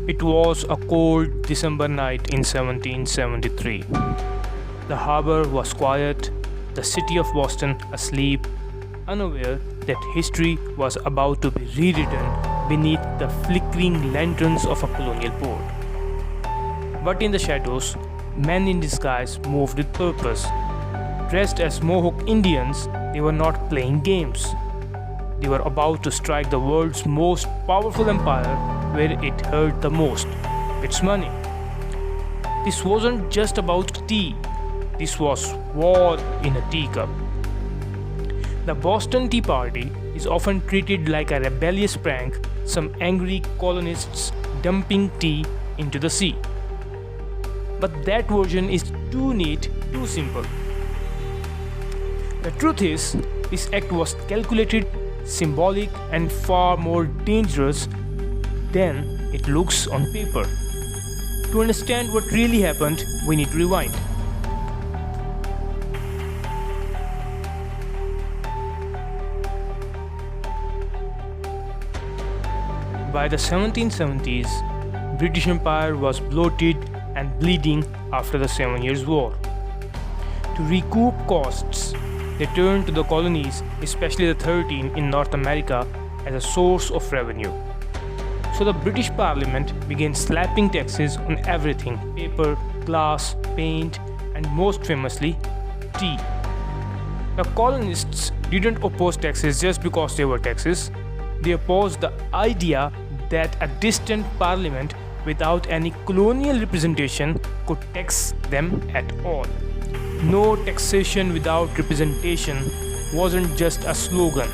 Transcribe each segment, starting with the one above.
It was a cold December night in 1773. The harbor was quiet, the city of Boston asleep, unaware that history was about to be rewritten beneath the flickering lanterns of a colonial port. But in the shadows, men in disguise moved with purpose. Dressed as Mohawk Indians, they were not playing games. They were about to strike the world's most powerful empire where it hurt the most, its money. This wasn't just about tea, this was war in a teacup. The Boston Tea Party is often treated like a rebellious prank, some angry colonists dumping tea into the sea. But that version is too neat, too simple. The truth is, this act was calculated, symbolic, and far more dangerous than it looks on paper. To understand what really happened, we need to rewind. By the 1770s, British Empire was bloated and bleeding after the 7 Years' War. To recoup costs, they turned to the colonies, especially the 13 in North America, as a source of revenue. So the British Parliament began slapping taxes on everything: paper, glass, paint, and most famously, tea. The colonists didn't oppose taxes just because they were taxes. They opposed the idea that a distant parliament without any colonial representation could tax them at all. No taxation without representation wasn't just a slogan,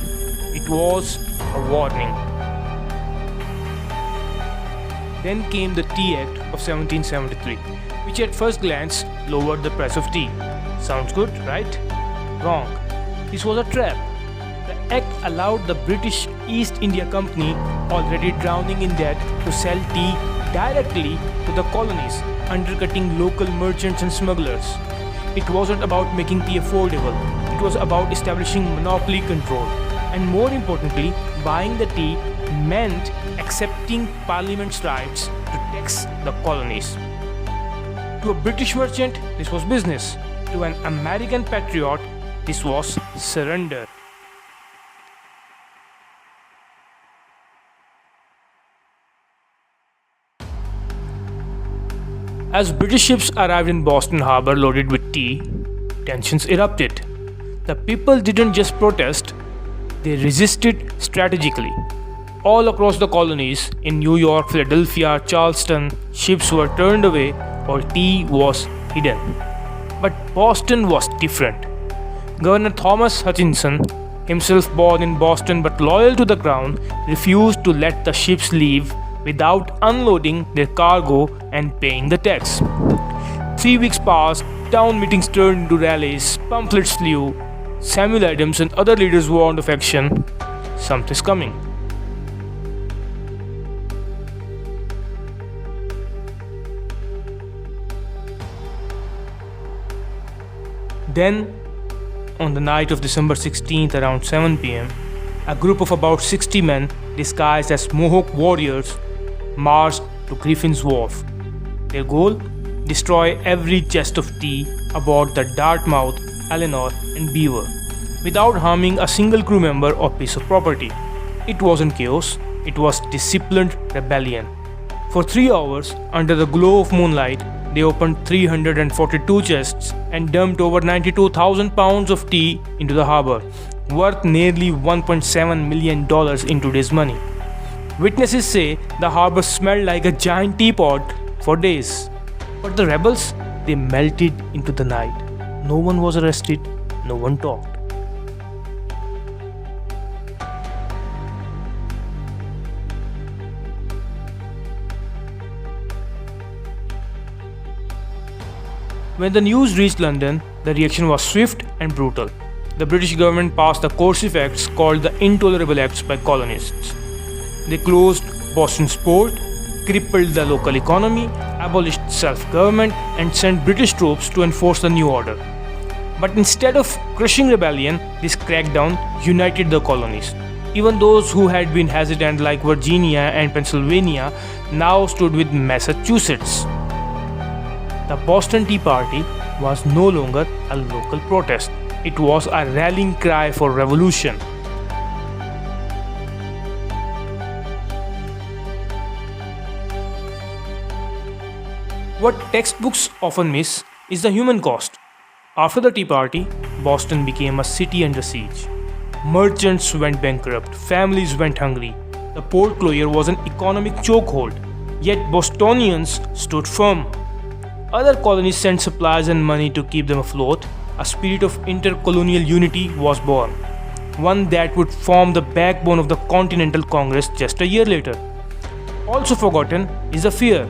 it was a warning. Then came the Tea Act of 1773, which at first glance lowered the price of tea. Sounds good, right? Wrong. This was a trap. The act allowed the British East India Company, already drowning in debt, to sell tea directly to the colonies, undercutting local merchants and smugglers. It wasn't about making tea affordable, it was about establishing monopoly control. And more importantly, buying the tea meant accepting Parliament's rights to tax the colonies. To a British merchant, this was business. To an American patriot, this was surrender. As British ships arrived in Boston Harbor loaded with tea, tensions erupted. The people didn't just protest, they resisted strategically. All across the colonies, in New York, Philadelphia, Charleston, ships were turned away or tea was hidden. But Boston was different. Governor Thomas Hutchinson, himself born in Boston but loyal to the crown, refused to let the ships leave without unloading their cargo and paying the tax. 3 weeks passed, town meetings turned into rallies, pamphlets flew. Samuel Adams and other leaders warned of action. Something's coming. Then, on the night of December 16th around 7 pm, a group of about 60 men disguised as Mohawk warriors marched to Griffin's Wharf. Their goal? Destroy every chest of tea aboard the Dartmouth, Eleanor, and Beaver, without harming a single crew member or piece of property. It wasn't chaos, it was disciplined rebellion. For 3 hours, under the glow of moonlight, they opened 342 chests and dumped over 92,000 pounds of tea into the harbor, worth nearly $1.7 million in today's money. Witnesses say the harbor smelled like a giant teapot for days. But the rebels, they melted into the night. No one was arrested, no one talked. When the news reached London, the reaction was swift and brutal. The British government passed the coercive acts called the Intolerable Acts by colonists. They closed Boston's port, crippled the local economy, abolished self-government, and sent British troops to enforce the new order. But instead of crushing rebellion, this crackdown united the colonies. Even those who had been hesitant, like Virginia and Pennsylvania, now stood with Massachusetts. The Boston Tea Party was no longer a local protest, it was a rallying cry for revolution. What textbooks often miss is the human cost. After the Tea Party, Boston became a city under siege. Merchants went bankrupt, families went hungry. The port closure was an economic chokehold, yet Bostonians stood firm. Other colonies sent supplies and money to keep them afloat. A spirit of intercolonial unity was born, one that would form the backbone of the Continental Congress just a year later. Also forgotten is the fear,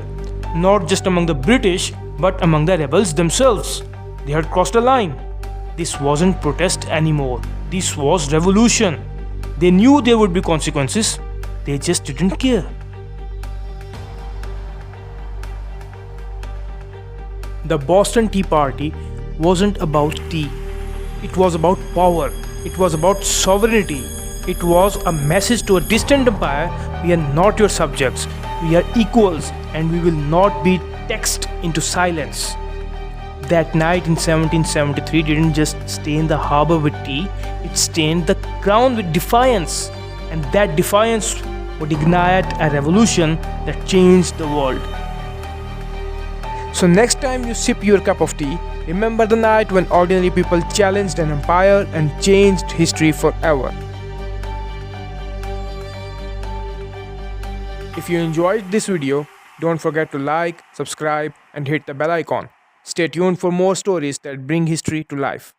not just among the British but among the rebels themselves. They had crossed a line. This wasn't protest anymore, this was revolution. They knew there would be consequences, they just didn't care. The Boston Tea Party wasn't about tea, it was about power, it was about sovereignty. It was a message to a distant empire: we are not your subjects, we are equals, and we will not be taxed into silence. That night in 1773 didn't just stain the harbor with tea, it stained the ground with defiance. And that defiance would ignite a revolution that changed the world. So next time you sip your cup of tea, remember the night when ordinary people challenged an empire and changed history forever. If you enjoyed this video, don't forget to like, subscribe, and hit the bell icon. Stay tuned for more stories that bring history to life.